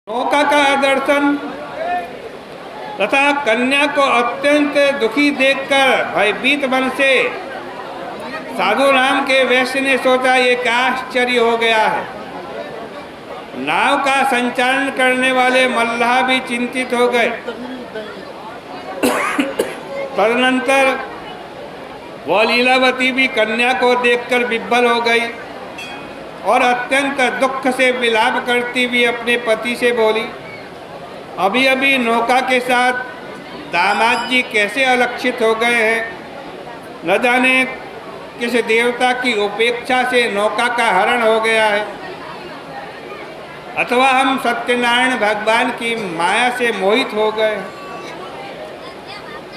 नौका का दर्शन तथा कन्या को अत्यंत दुखी देखकर भयभीत मन से साधु राम के वैश्य ने सोचा, ये क्या आश्चर्य हो गया है। नाव का संचालन करने वाले मल्लाह भी चिंतित हो गए। तदनंतर वह लीलावती भी कन्या को देखकर विह्वल हो गई और अत्यंत दुख से विलाप करती हुई अपने पति से बोली, अभी अभी नौका के साथ दामाद जी कैसे अलक्षित हो गए हैं। न जाने किस देवता की उपेक्षा से नौका का हरण हो गया है, अथवा हम सत्यनारायण भगवान की माया से मोहित हो गए।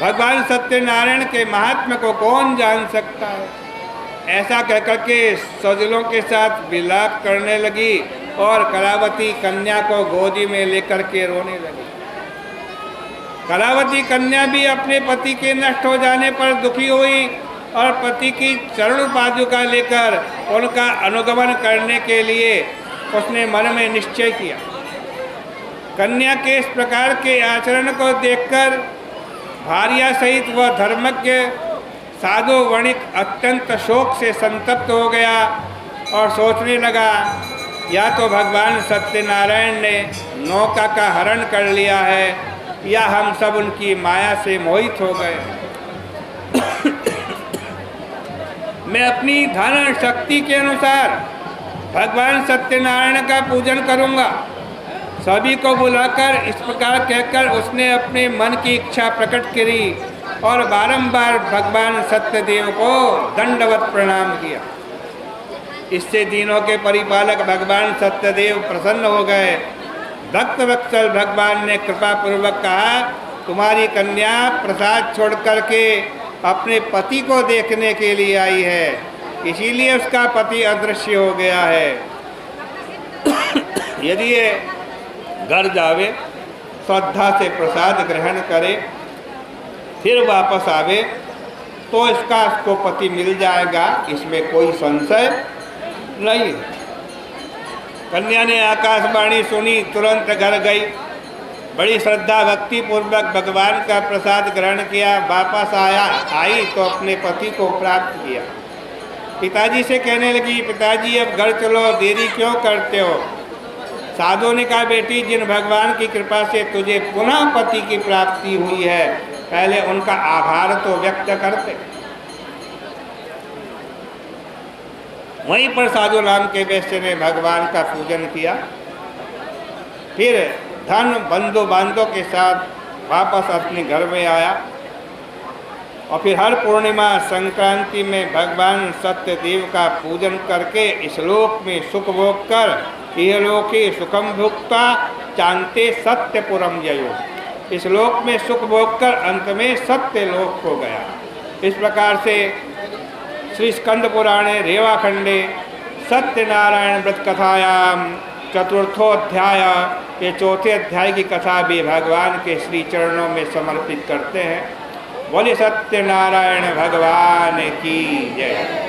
भगवान सत्यनारायण के महात्म्य को कौन जान सकता है। ऐसा कहकर के सजलों के साथ विलाप करने लगी और कलावती कन्या को गोदी में लेकर के रोने लगी। कलावती कन्या भी अपने पति के नष्ट हो जाने पर दुखी हुई और पति की चरण पादुका लेकर उनका अनुगमन करने के लिए उसने मन में निश्चय किया। कन्या के इस प्रकार के आचरण को देखकर भार्या सहित वह धर्मज्ञ साधु वणिक अत्यंत शोक से संतप्त हो गया और सोचने लगा, या तो भगवान सत्यनारायण ने नौका का हरण कर लिया है या हम सब उनकी माया से मोहित हो गए। मैं अपनी धन शक्ति के अनुसार भगवान सत्यनारायण का पूजन करूंगा। सभी को बुलाकर इस प्रकार कहकर उसने अपने मन की इच्छा प्रकट करी और बारंबार भगवान सत्यदेव को दंडवत प्रणाम किया। इससे तीनों के परिपालक भगवान सत्यदेव प्रसन्न हो गए। भक्त वत्सल भगवान ने कृपा पूर्वक कहा, तुम्हारी कन्या प्रसाद छोड़ करके अपने पति को देखने के लिए आई है, इसीलिए उसका पति अदृश्य हो गया है। यदि ये घर जावे, श्रद्धा से प्रसाद ग्रहण करे, फिर वापस आवे तो इसको पति मिल जाएगा, इसमें कोई संशय नहीं। कन्या ने आकाशवाणी सुनी, तुरंत घर गई। बड़ी श्रद्धा भक्ति पूर्वक भगवान का प्रसाद ग्रहण किया। वापस आई तो अपने पति को प्राप्त किया। पिताजी से कहने लगी, पिताजी अब घर चलो, देरी क्यों करते हो। साधु ने कहा, बेटी जिन भगवान की कृपा से तुझे पुनः पति की प्राप्ति हुई है, पहले उनका आभार तो व्यक्त करते। वहीं पर साधु राम के वैश्य ने भगवान का पूजन किया। फिर धन बंधु बांधों के साथ वापस अपने घर में आया और फिर हर पूर्णिमा संक्रांति में भगवान सत्यदेव का पूजन करके इस लोक में सुख भोग कर इहलोके सुखम भुक्ता चांते सत्यपुरम जयो। इस लोक में सुख भोग कर अंत में सत्य लोक हो गया। इस प्रकार से श्री स्कंद पुराणे रेवाखंडे सत्यनारायण व्रत कथायाम चतुर्थोध्याय के चौथे अध्याय की कथा भी भगवान के श्री चरणों में समर्पित करते हैं। बोले सत्यनारायण भगवान की जय।